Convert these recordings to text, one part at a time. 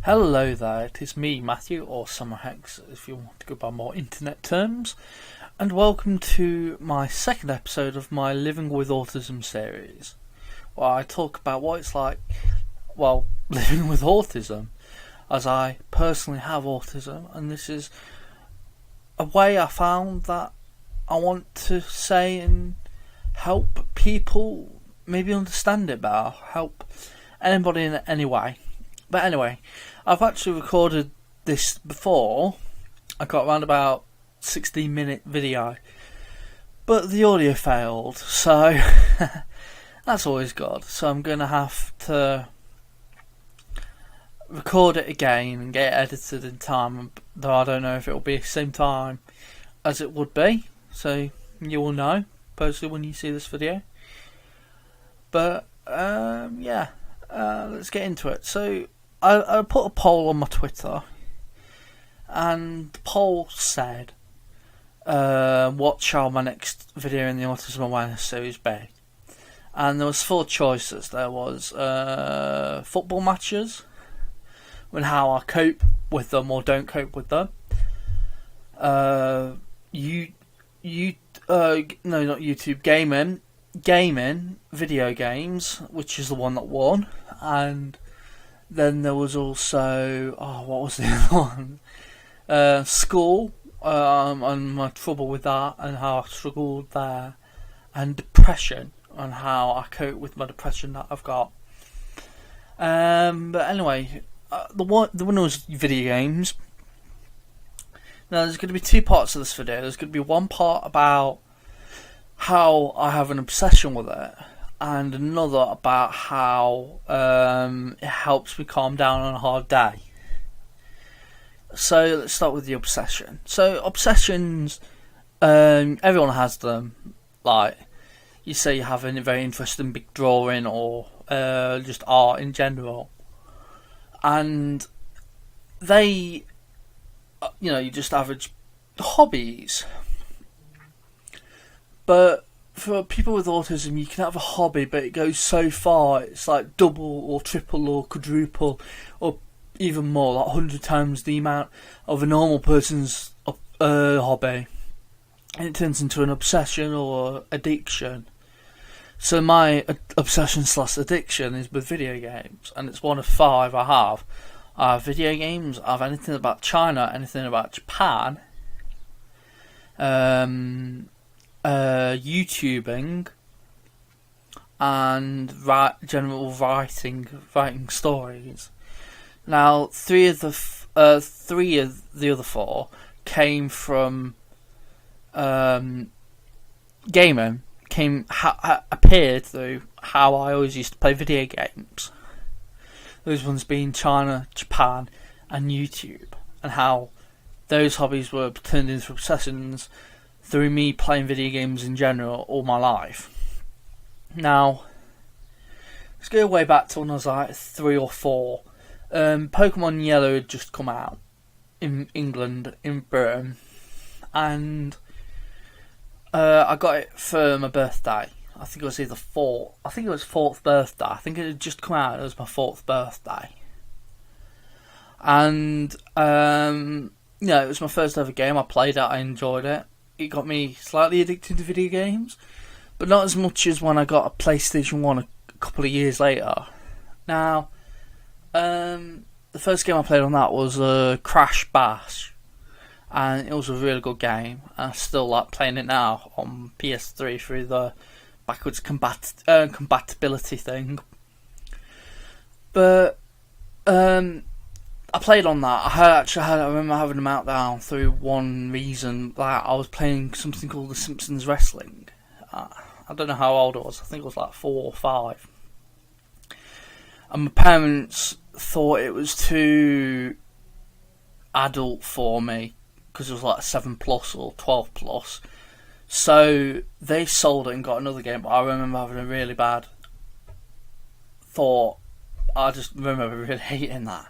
Hello there, it is me, Matthew, or Summerhex, if you want to go by more internet terms, and welcome to my second episode of my Living with Autism series, where I talk about what it's like, living with autism, as I personally have autism, and this is a way I found that I want to say and help people maybe understand it better, help anybody in any way. But anyway, I've actually recorded this before. I got around about 16-minute video, but the audio failed, so that's always good. So I'm going to have to record it again and get it edited in time, though I don't know if it will be the same time as it would be, so you will know, personally, when you see this video. But, let's get into it. So, I put a poll on my Twitter, and the poll said, what shall my next video in the Autism Awareness series be? And there was 4 choices. There was football matches, and how I cope with them or don't cope with them. Not YouTube, gaming, video games, which is the one that won, and then there was also, what was the other one? School, and my trouble with that, and how I struggled there, and depression, and how I cope with my depression that I've got. But anyway, the winner was video games. Now there's going to be 2 parts of this video. There's going to be one part about how I have an obsession with it, and another about how it helps me calm down on a hard day. So let's start with the obsession. So obsessions, everyone has them. Like, you say you have a very interesting big drawing or just art in general, and they, you just average hobbies. But for people with autism, you can have a hobby, but it goes so far, it's like double or triple or quadruple or even more, like 100 times the amount of a normal person's hobby. And it turns into an obsession or addiction. So my obsession/addiction is with video games, and it's one of 5 I have. I have video games, I have anything about China, anything about Japan, YouTubing, and general writing stories. Now, 3 of the other 4 came from gaming. Appeared through how I always used to play video games. Those ones being China, Japan, and YouTube, and how those hobbies were turned into obsessions through me playing video games in general all my life. Now, let's go way back to when I was like 3 or 4. Pokemon Yellow had just come out in England, in Britain, and I got it for my birthday. I think it was either 4th. I think it was 4th birthday. I think it had just come out. It was my 4th birthday, and it was my first ever game. I played it. I enjoyed it. It got me slightly addicted to video games, but not as much as when I got a PlayStation 1 a couple of years later. Now, the first game I played on that was Crash Bash, and it was a really good game. I still like playing it now on PS3 through the backwards compatibility thing. But I played on that. I remember having a meltdown through one reason, that I was playing something called The Simpsons Wrestling. I don't know how old I was. I think it was like 4 or 5. And my parents thought it was too adult for me, because it was like 7+ or 12+. So they sold it and got another game, but I remember having a really bad thought. I just remember really hating that.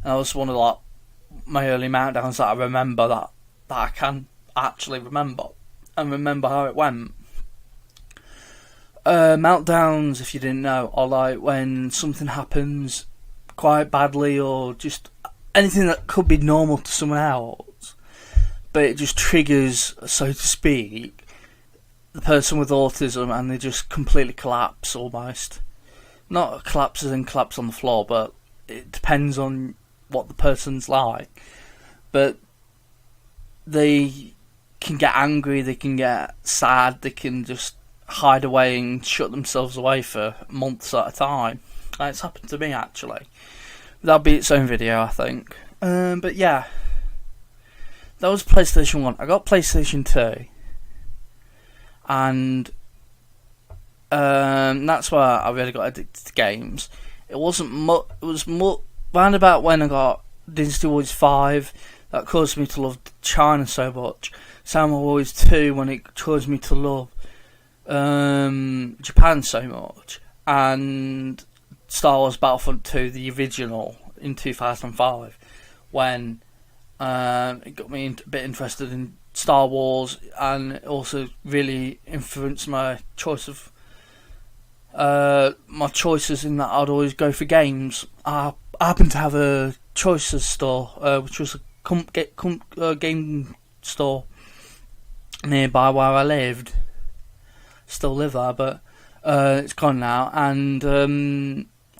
And that was one of like my early meltdowns that I remember, that I can actually remember and remember how it went. Meltdowns, if you didn't know, are like when something happens quite badly, or just anything that could be normal to someone else, but it just triggers, so to speak, the person with autism, and they just completely collapse almost. Not collapse as in collapse on the floor, but it depends on what the person's like. But they can get angry, they can get sad, they can just hide away and shut themselves away for months at a time. It's happened to me, actually. That'll be its own video, I think. But yeah, that was PlayStation 1. I got PlayStation 2, and that's where I really got addicted to games. It wasn't much. It was round about when I got Dynasty Warriors 5 that caused me to love China so much. Samurai Warriors 2 when it caused me to love Japan so much, and Star Wars Battlefront 2, the original, in 2005, when it got me a bit interested in Star Wars, and it also really influenced my choice of my choices in that I'd always go for games. I happened to have a Choices store, which was a game store nearby where I lived. Still live there, but it's gone now. And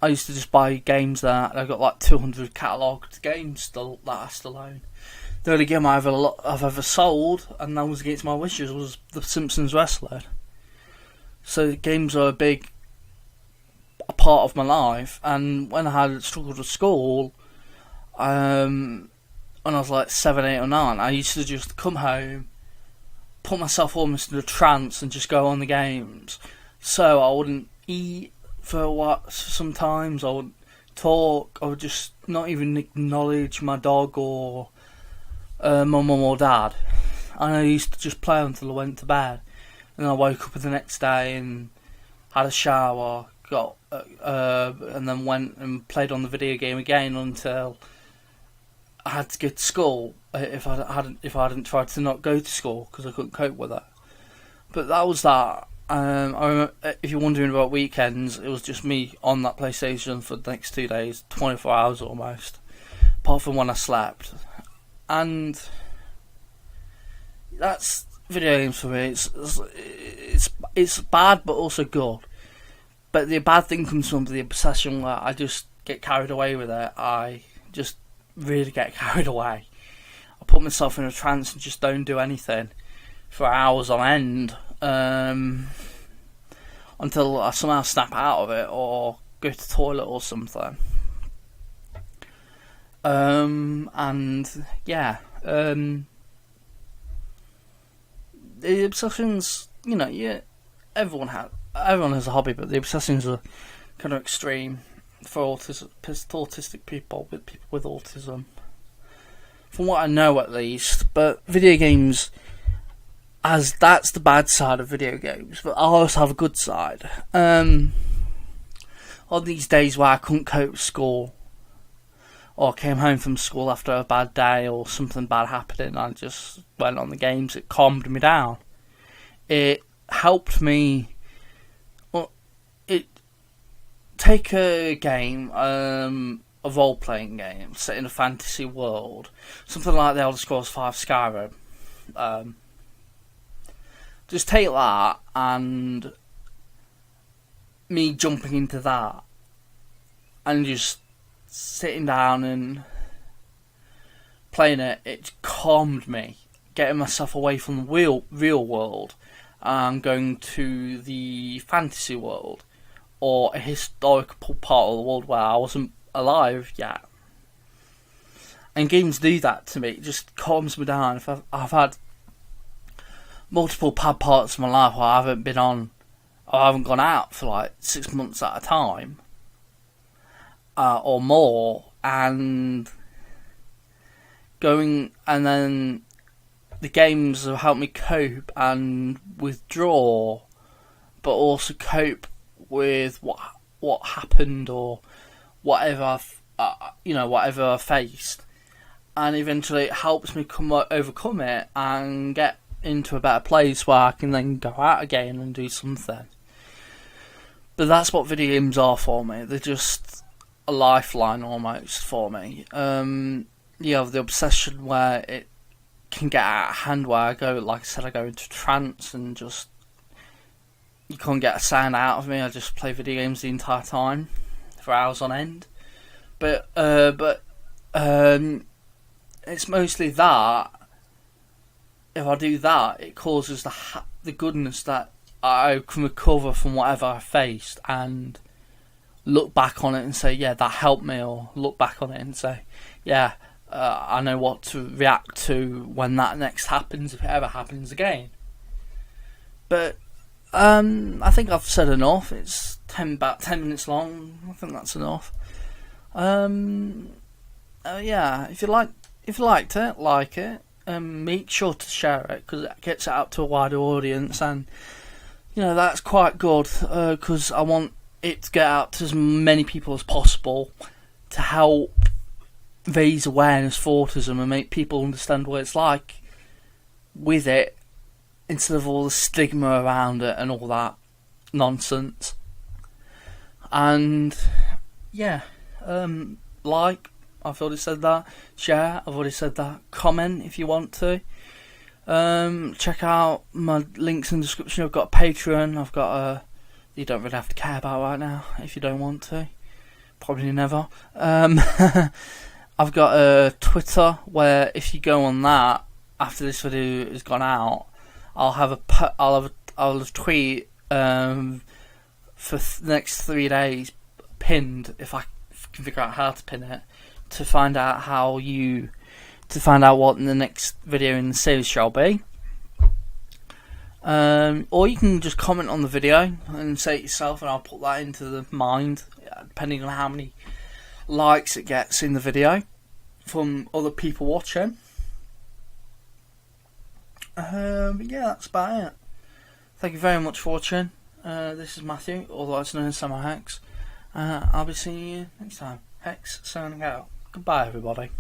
I used to just buy games there. I got like 200 catalogued games still that I still own. The only game I've ever sold, and that was against my wishes, was The Simpsons Wrestler. So games are a part of my life. And when I had struggled with school, when I was like 7, 8 or 9, I used to just come home, put myself almost in a trance and just go on the games. So I wouldn't eat for a while. Sometimes I would talk. I would just not even acknowledge my dog or my mum or dad. And I used to just play until I went to bed. And I woke up the next day and had a shower, and then went and played on the video game again until I had to go to school. If I hadn't tried to not go to school because I couldn't cope with it. But that was that. I remember, if you're wondering about weekends, it was just me on that PlayStation for the next 2 days, 24 hours almost, apart from when I slept. And that's video games for me. It's bad, but also good. But the bad thing comes from the obsession where I just get carried away with it. I just really get carried away. I put myself in a trance and just don't do anything for hours on end, until I somehow snap out of it or go to the toilet or something. And yeah, the obsessions, everyone has a hobby, but the obsessions are kind of extreme for autistic people, with autism, from what I know at least. But video games, that's the bad side of video games, but I also have a good side. On these days where I couldn't cope with school, or came home from school after a bad day or something bad happening, I just went on the games. It calmed me down. It helped me. Take a game, a role-playing game set in a fantasy world, something like the Elder Scrolls 5 Skyrim. Just take that and me jumping into that and just sitting down and playing it. It calmed me, getting myself away from the real world and going to the fantasy world, or a historical part of the world where I wasn't alive yet. And games do that to me. It just calms me down. If I've had multiple bad parts of my life where I haven't gone out for like 6 months at a time, or more, and then the games have helped me cope and withdraw, but also cope with what happened or whatever whatever I faced, and eventually it helps me overcome it and get into a better place where I can then go out again and do something. But that's what video games are for me. They're just a lifeline almost for me. You have the obsession where it can get out of hand, where I go, like I said, I go into trance and just, you can't get a sound out of me. I just play video games the entire time for hours on end. But it's mostly that. If I do that, it causes the goodness that I can recover from whatever I faced and look back on it and say, yeah, that helped me, or look back on it and say, yeah, I know what to react to when that next happens, if it ever happens again. But I think I've said enough. It's about 10 minutes long. I think that's enough. Yeah, if you liked it, like it. Make sure to share it, because it gets it out to a wider audience, and that's quite good, because I want it to get out to as many people as possible to help raise awareness for autism and make people understand what it's like with it, instead of all the stigma around it and all that nonsense. And yeah, I've already said that. Share, I've already said that. Comment if you want to. Check out my links in the description. I've got a Patreon. I've got a... You don't really have to care about right now if you don't want to. Probably never. I've got a Twitter where if you go on that after this video has gone out, I'll have a tweet for the next 3 days pinned, if I can figure out how to pin it, to find out what the next video in the series shall be. Or you can just comment on the video and say it yourself, and I'll put that into the mind, depending on how many likes it gets in the video from other people watching. But yeah, that's about it. Thank you very much for watching. This is Matthew, otherwise known as Summer Hex. I'll be seeing you next time. Hex signing out. Goodbye, everybody.